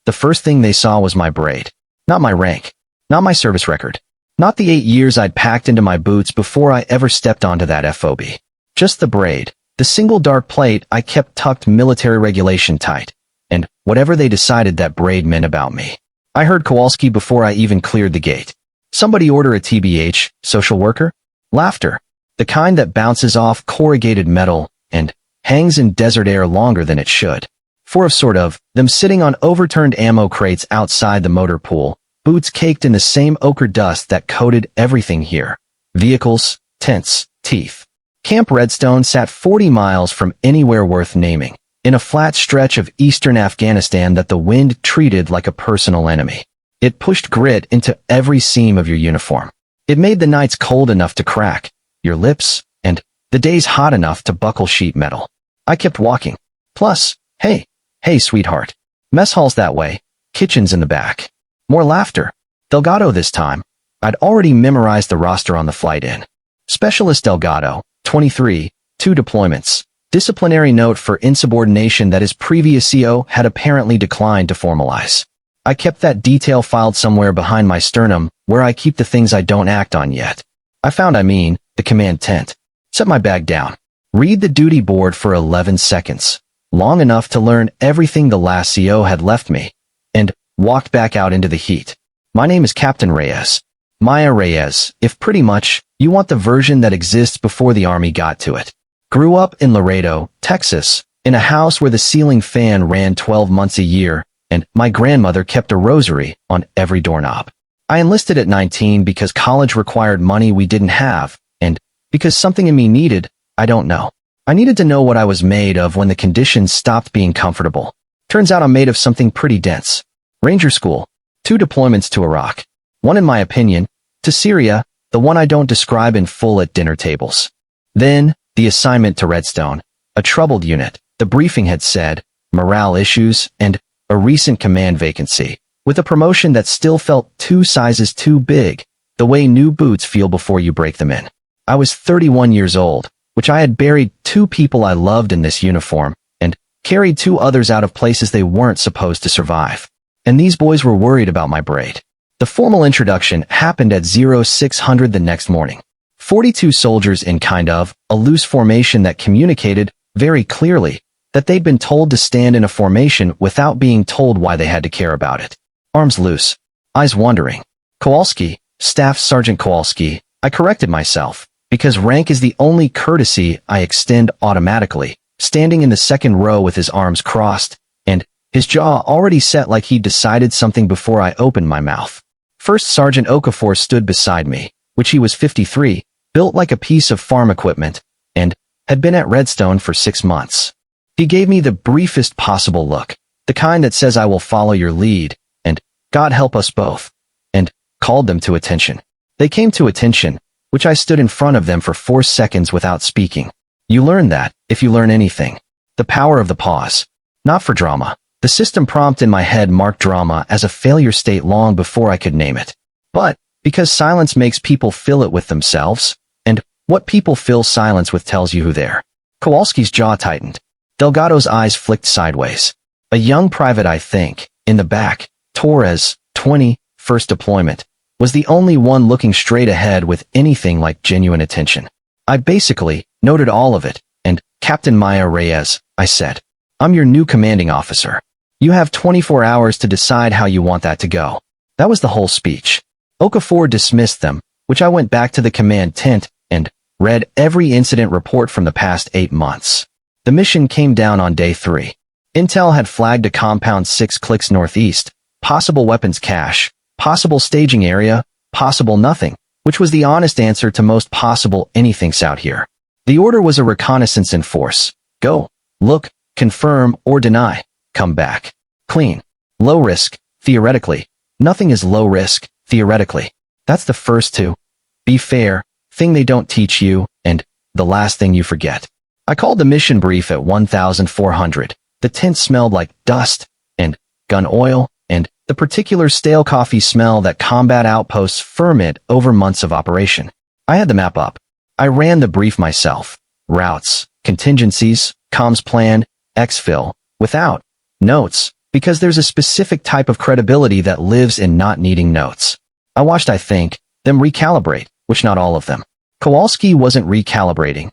the first thing they saw was my braid. Not my rank. Not my service record. Not the 8 years I'd packed into my boots before I ever stepped onto that FOB. Just the braid. The single dark plate I kept tucked military regulation tight. And whatever they decided that braid meant about me. I heard Kowalski before I even cleared the gate. Somebody order a TBH, social worker? Laughter. The kind that bounces off corrugated metal and hangs in desert air longer than it should. For sort of, them sitting on overturned ammo crates outside the motor pool, boots caked in the same ochre dust that coated everything here. Vehicles, tents, teeth. Camp Redstone sat 40 miles from anywhere worth naming, in a flat stretch of eastern Afghanistan that the wind treated like a personal enemy. It pushed grit into every seam of your uniform. It made the nights cold enough to crack your lips, and the days hot enough to buckle sheet metal. I kept walking. Plus, hey, sweetheart. Mess hall's that way, kitchen's in the back. More laughter. Delgado this time. I'd already memorized the roster on the flight in. Specialist Delgado, 23, 2 deployments. Disciplinary note for insubordination that his previous CO had apparently declined to formalize. I kept that detail filed somewhere behind my sternum, where I keep the things I don't act on yet. I found the command tent. Set my bag down. Read the duty board for 11 seconds. Long enough to learn everything the last CO had left me. And walked back out into the heat. My name is Captain Reyes. Maya Reyes, if pretty much, you want the version that exists before the Army got to it. Grew up in Laredo, Texas, in a house where the ceiling fan ran 12 months a year, and my grandmother kept a rosary on every doorknob. I enlisted at 19 because college required money we didn't have, and because something in me needed, I don't know. I needed to know what I was made of when the conditions stopped being comfortable. Turns out I'm made of something pretty dense. Ranger School. 2 deployments to Iraq. One, in my opinion, to Syria, the one I don't describe in full at dinner tables. Then, the assignment to Redstone. A troubled unit, the briefing had said, morale issues, and a recent command vacancy, with a promotion that still felt 2 sizes too big, the way new boots feel before you break them in. I was 31 years old, which I had buried 2 people I loved in this uniform, and carried 2 others out of places they weren't supposed to survive. And these boys were worried about my braid. The formal introduction happened at 0600 the next morning. 42 soldiers in kind of a loose formation that communicated, very clearly, that they'd been told to stand in a formation without being told why they had to care about it. Arms loose. Eyes wondering. Kowalski, Staff Sergeant Kowalski, I corrected myself, because rank is the only courtesy I extend automatically, standing in the second row with his arms crossed, and his jaw already set like he'd decided something before I opened my mouth. First Sergeant Okafor stood beside me, which he was 53, built like a piece of farm equipment, and had been at Redstone for 6 months. He gave me the briefest possible look, the kind that says I will follow your lead, and God help us both, and called them to attention. They came to attention, which I stood in front of them for 4 seconds without speaking. You learn that, if you learn anything. The power of the pause. Not for drama. The system prompt in my head marked drama as a failure state long before I could name it. But, because silence makes people fill it with themselves, and what people fill silence with tells you who they're. Kowalski's jaw tightened. Delgado's eyes flicked sideways. A young private, I think, in the back, Torres, 20, first deployment, was the only one looking straight ahead with anything like genuine attention. I basically noted all of it, and Captain Maya Reyes, I said, I'm your new commanding officer. You have 24 hours to decide how you want that to go. That was the whole speech. Okafor dismissed them, which I went back to the command tent and read every incident report from the past 8 months. The mission came down on day 3. Intel had flagged a compound 6 clicks northeast, possible weapons cache, possible staging area, possible nothing, which was the honest answer to most possible anythings out here. The order was a reconnaissance in force. Go, look, confirm or deny, come back. Clean. Low risk, theoretically. Nothing is low risk, theoretically. That's the first 2. Be fair, thing they don't teach you, and the last thing you forget. I called the mission brief at 1400. The tent smelled like dust, and gun oil, and the particular stale coffee smell that combat outposts ferment over months of operation. I had the map up. I ran the brief myself. Routes, contingencies, comms plan, exfil, without notes, Because there's a specific type of credibility that lives in not needing notes. I watched, I think, them recalibrate, which not all of them. Kowalski wasn't recalibrating,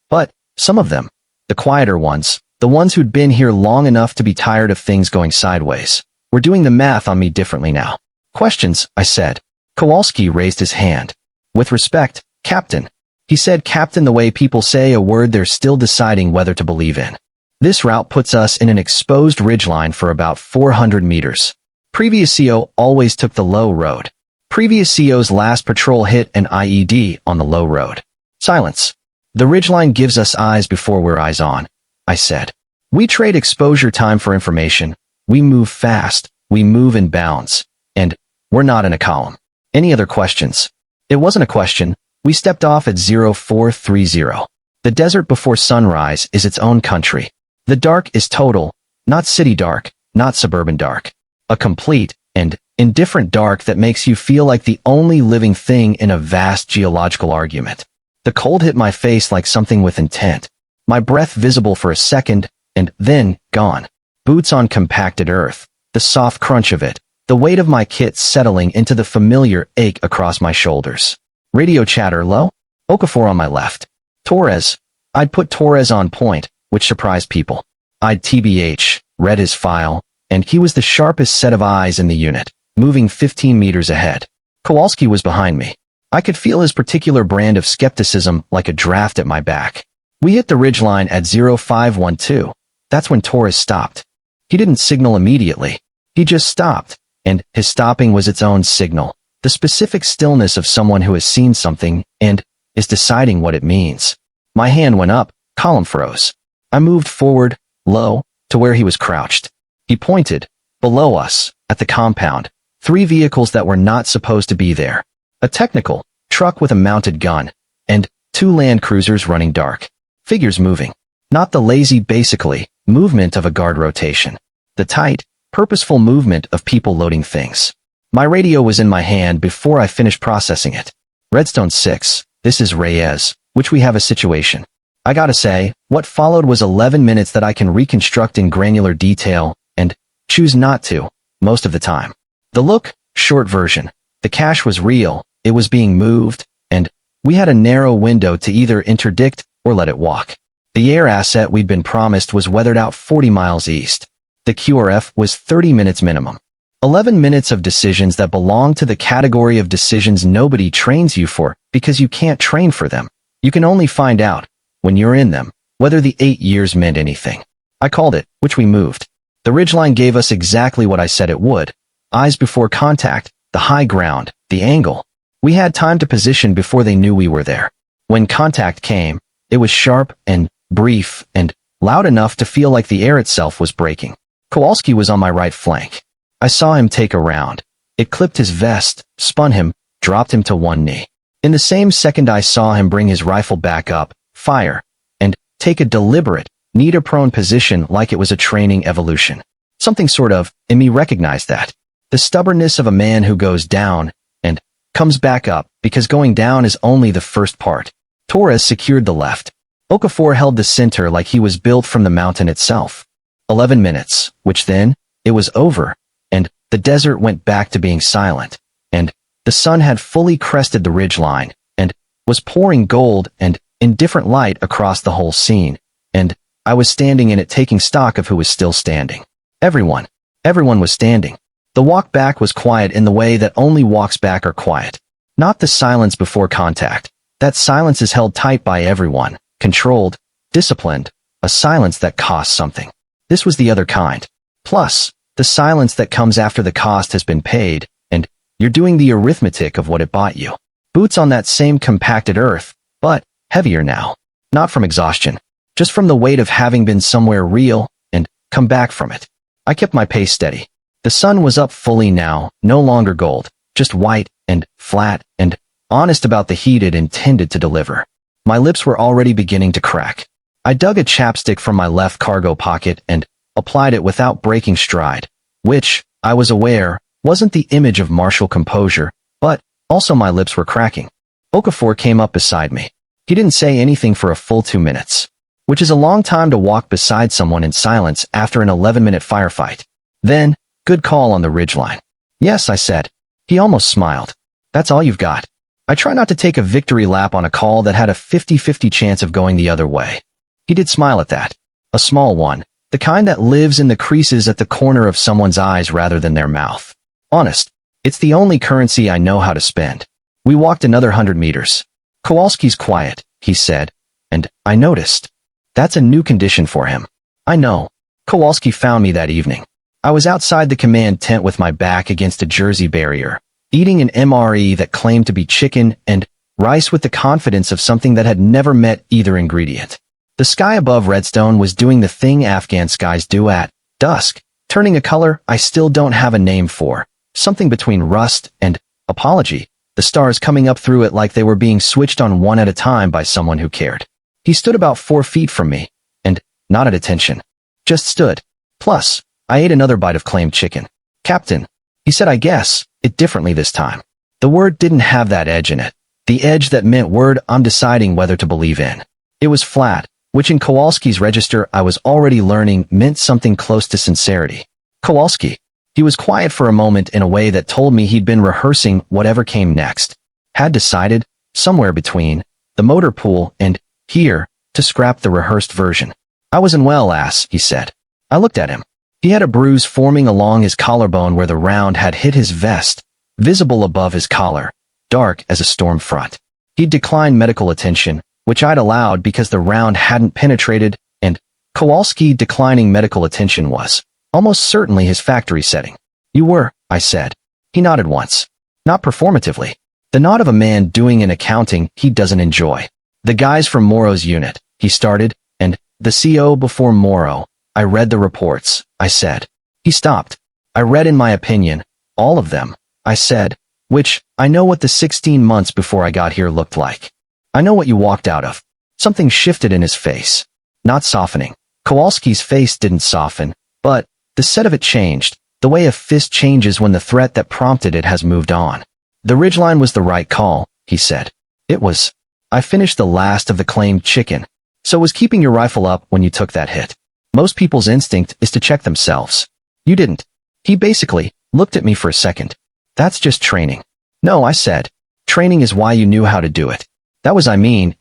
but some of them, the quieter ones, the ones who'd been here long enough to be tired of things going sideways, were doing the math on me differently now. Questions, I said. Kowalski raised his hand. With respect, Captain. He said Captain the way people say a word they're still deciding whether to believe in. This route puts us in an exposed ridgeline for about 400 meters. Previous CO always took the low road. Previous CO's last patrol hit an IED on the low road. Silence. The ridgeline gives us eyes before we're eyes on, I said. We trade exposure time for information. We move fast. We move in bounds. And we're not in a column. Any other questions? It wasn't a question. We stepped off at 0430. The desert before sunrise is its own country. The dark is total, not city dark, not suburban dark. A complete and indifferent dark that makes you feel like the only living thing in a vast geological argument. The cold hit my face like something with intent. My breath visible for a second, and then gone. Boots on compacted earth, the soft crunch of it, the weight of my kit settling into the familiar ache across my shoulders. Radio chatter low? Okafor on my left. Torres. I'd put Torres on point, which surprised people. I'd TBH, read his file, and he was the sharpest set of eyes in the unit, moving 15 meters ahead. Kowalski was behind me. I could feel his particular brand of skepticism like a draft at my back. We hit the ridgeline at 0512. That's when Torres stopped. He didn't signal immediately. He just stopped, and his stopping was its own signal, the specific stillness of someone who has seen something and is deciding what it means. My hand went up, column froze. I moved forward, low, to where he was crouched. He pointed, below us, at the compound, 3 vehicles that were not supposed to be there. A technical truck with a mounted gun, and 2 Land Cruisers running dark. Figures moving. Not the lazy, basically, movement of a guard rotation. The tight, purposeful movement of people loading things. My radio was in my hand before I finished processing it. Redstone 6, this is Reyes, which we have a situation. I gotta say, what followed was 11 minutes that I can reconstruct in granular detail, and choose not to, most of the time. The look, short version. The cache was real, it was being moved, and we had a narrow window to either interdict or let it walk. The air asset we'd been promised was weathered out 40 miles east. The QRF was 30 minutes minimum. 11 minutes of decisions that belong to the category of decisions nobody trains you for because you can't train for them. You can only find out, when you're in them, whether the 8 years meant anything. I called it, which we moved. The ridgeline gave us exactly what I said it would. Eyes before contact, the high ground, the angle. We had time to position before they knew we were there. When contact came, it was sharp and brief and loud enough to feel like the air itself was breaking. Kowalski was on my right flank. I saw him take a round. It clipped his vest, spun him, dropped him to one knee. In the same second I saw him bring his rifle back up, fire, and take a deliberate, knee-to-prone position like it was a training evolution. Something sort of, in me recognized that. The stubbornness of a man who goes down and comes back up because going down is only the first part. Torres secured the left. Okafor held the center like he was built from the mountain itself. 11 minutes, which then, it was over, and the desert went back to being silent, and the sun had fully crested the ridgeline, and was pouring gold and indifferent light across the whole scene, and I was standing in it taking stock of who was still standing. Everyone was standing. The walk back was quiet in the way that only walks back are quiet. Not the silence before contact. That silence is held tight by everyone, controlled, disciplined, a silence that costs something. This was the other kind. Plus, the silence that comes after the cost has been paid, and you're doing the arithmetic of what it bought you. Boots on that same compacted earth, but heavier now. Not from exhaustion, just from the weight of having been somewhere real and come back from it. I kept my pace steady. The sun was up fully now, no longer gold, just white and flat and honest about the heat it intended to deliver. My lips were already beginning to crack. I dug a chapstick from my left cargo pocket and applied it without breaking stride, which, I was aware, wasn't the image of martial composure, but also my lips were cracking. Okafor came up beside me. He didn't say anything for a full 2 minutes, which is a long time to walk beside someone in silence after an 11-minute firefight. Then, good call on the ridgeline. Yes, I said. He almost smiled. That's all you've got. I try not to take a victory lap on a call that had a 50-50 chance of going the other way. He did smile at that. A small one. The kind that lives in the creases at the corner of someone's eyes rather than their mouth. Honest. It's the only currency I know how to spend. We walked another 100 meters. Kowalski's quiet, he said. And I noticed. That's a new condition for him. I know. Kowalski found me that evening. I was outside the command tent with my back against a Jersey barrier, eating an MRE that claimed to be chicken and rice with the confidence of something that had never met either ingredient. The sky above Redstone was doing the thing Afghan skies do at dusk, turning a color I still don't have a name for, something between rust and apology, the stars coming up through it like they were being switched on one at a time by someone who cared. He stood about 4 feet from me, and not at attention. Just stood. Plus, I ate another bite of claimed chicken. Captain, he said, I guess it differently this time. The word didn't have that edge in it. The edge that meant word I'm deciding whether to believe in. It was flat, which in Kowalski's register I was already learning meant something close to sincerity. Kowalski. He was quiet for a moment in a way that told me he'd been rehearsing whatever came next. Had decided, somewhere between, the motor pool and, here, to scrap the rehearsed version. I was unwell, ass, he said. I looked at him. He had a bruise forming along his collarbone where the round had hit his vest, visible above his collar, dark as a storm front. He'd declined medical attention, which I'd allowed because the round hadn't penetrated, and Kowalski declining medical attention was almost certainly his factory setting. You were, I said. He nodded once. Not performatively. The nod of a man doing an accounting he doesn't enjoy. The guys from Morrow's unit, he started, and the CO before Morrow. I read the reports, I said. He stopped. I read in my opinion, all of them, I said, which, I know what the 16 months before I got here looked like. I know what you walked out of. Something shifted in his face. Not softening. Kowalski's face didn't soften, but the set of it changed, the way a fist changes when the threat that prompted it has moved on. The ridgeline was the right call, he said. It was. I finished the last of the claimed chicken, so was keeping your rifle up when you took that hit. Most people's instinct is to check themselves. You didn't. He basically looked at me for a second. That's just training. No, I said. Training is why you knew how to do it. That was,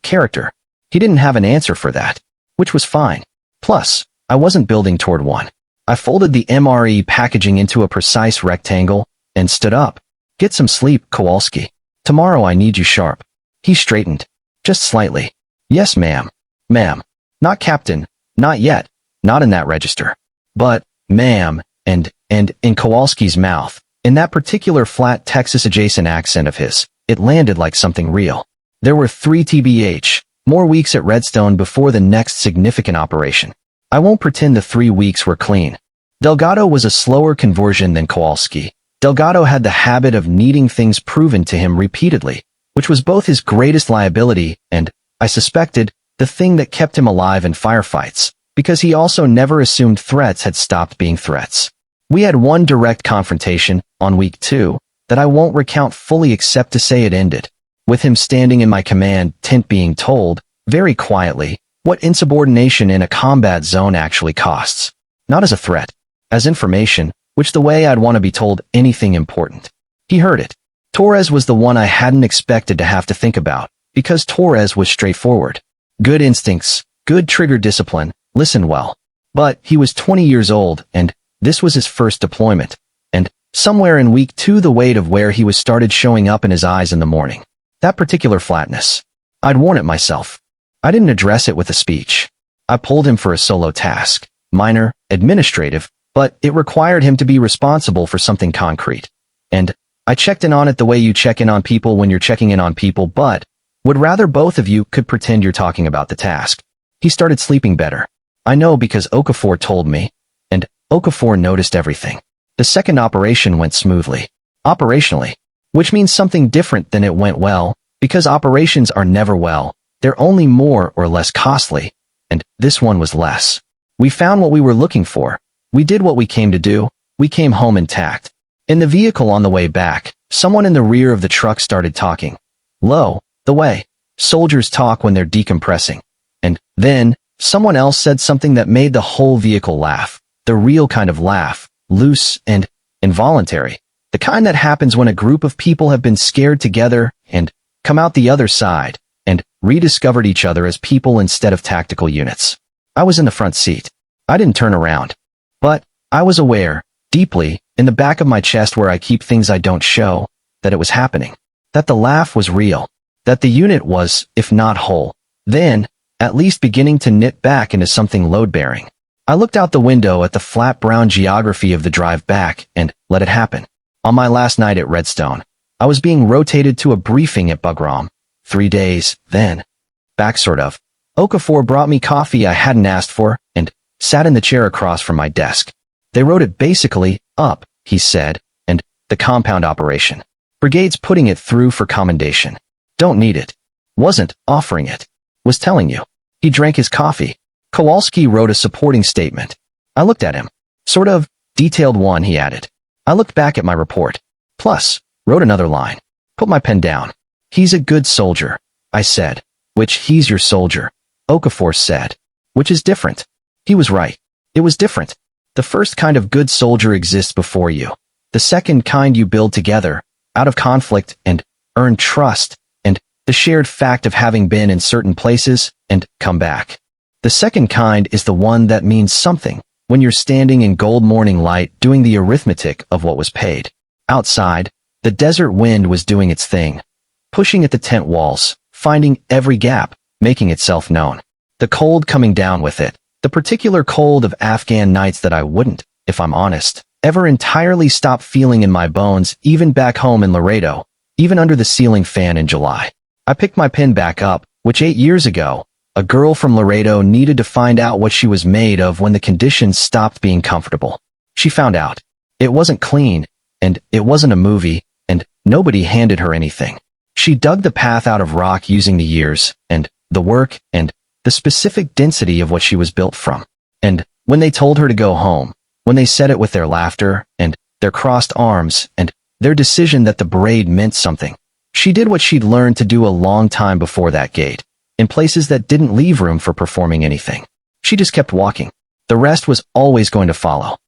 character. He didn't have an answer for that, which was fine. Plus, I wasn't building toward one. I folded the MRE packaging into a precise rectangle and stood up. Get some sleep, Kowalski. Tomorrow I need you sharp. He straightened. Just slightly. Yes, ma'am. Ma'am. Not captain. Not yet. Not in that register. But, ma'am, and in Kowalski's mouth, in that particular flat Texas-adjacent accent of his, it landed like something real. There were 3 TBH, more weeks at Redstone before the next significant operation. I won't pretend the 3 weeks were clean. Delgado was a slower conversion than Kowalski. Delgado had the habit of needing things proven to him repeatedly, which was both his greatest liability and, I suspected, the thing that kept him alive in firefights, because he also never assumed threats had stopped being threats. We had one direct confrontation, on week 2, that I won't recount fully except to say it ended, with him standing in my command tent being told, very quietly, what insubordination in a combat zone actually costs. Not as a threat, as information, which the way I'd want to be told anything important. He heard it. Torres was the one I hadn't expected to have to think about, because Torres was straightforward. Good instincts, good trigger discipline, listened well. But he was 20 years old, and this was his first deployment. And somewhere in week 2 the weight of where he was started showing up in his eyes in the morning. That particular flatness. I'd worn it myself. I didn't address it with a speech. I pulled him for a solo task. Minor, administrative, but it required him to be responsible for something concrete. And I checked in on it the way you check in on people when you're checking in on people, but would rather both of you could pretend you're talking about the task. He started sleeping better. I know because Okafor told me, and Okafor noticed everything. The second operation went smoothly. Operationally. Which means something different than it went well, because operations are never well. They're only more or less costly, and this one was less. We found what we were looking for. We did what we came to do. We came home intact. In the vehicle on the way back, someone in the rear of the truck started talking. Low, the way soldiers talk when they're decompressing. And then, someone else said something that made the whole vehicle laugh. The real kind of laugh, loose and involuntary. The kind that happens when a group of people have been scared together and come out the other side and rediscovered each other as people instead of tactical units. I was in the front seat. I didn't turn around. But I was aware, deeply, in the back of my chest where I keep things I don't show, that it was happening. That the laugh was real. That the unit was, if not whole, then, at least beginning to knit back into something load-bearing. I looked out the window at the flat brown geography of the drive back and let it happen. On my last night at Redstone, I was being rotated to a briefing at Bugram. 3 days, then. Back sort of. Okafor brought me coffee I hadn't asked for and sat in the chair across from my desk. They wrote it basically up, he said, and the compound operation. Brigade's putting it through for commendation. Don't need it. Wasn't offering it. Was telling you. He drank his coffee. Kowalski wrote a supporting statement. I looked at him. Sort of detailed one, he added. I looked back at my report. Plus, wrote another line. Put my pen down. He's a good soldier, I said. Which he's your soldier, Okafor said. Which is different. He was right. It was different. The first kind of good soldier exists before you. The second kind you build together, out of conflict and earn trust, and the shared fact of having been in certain places and come back. The second kind is the one that means something, when you're standing in gold morning light doing the arithmetic of what was paid. Outside, the desert wind was doing its thing, pushing at the tent walls, finding every gap, making itself known. The cold coming down with it, the particular cold of Afghan nights that I wouldn't, if I'm honest, ever entirely stop feeling in my bones, even back home in Laredo, even under the ceiling fan in July. I picked my pen back up, which 8 years ago, a girl from Laredo needed to find out what she was made of when the conditions stopped being comfortable. She found out. It wasn't clean, and it wasn't a movie, and nobody handed her anything. She dug the path out of rock using the years, and the work, and the specific density of what she was built from. And when they told her to go home, when they said it with their laughter, and their crossed arms, and their decision that the parade meant something, she did what she'd learned to do a long time before that gate, in places that didn't leave room for performing anything. She just kept walking. The rest was always going to follow.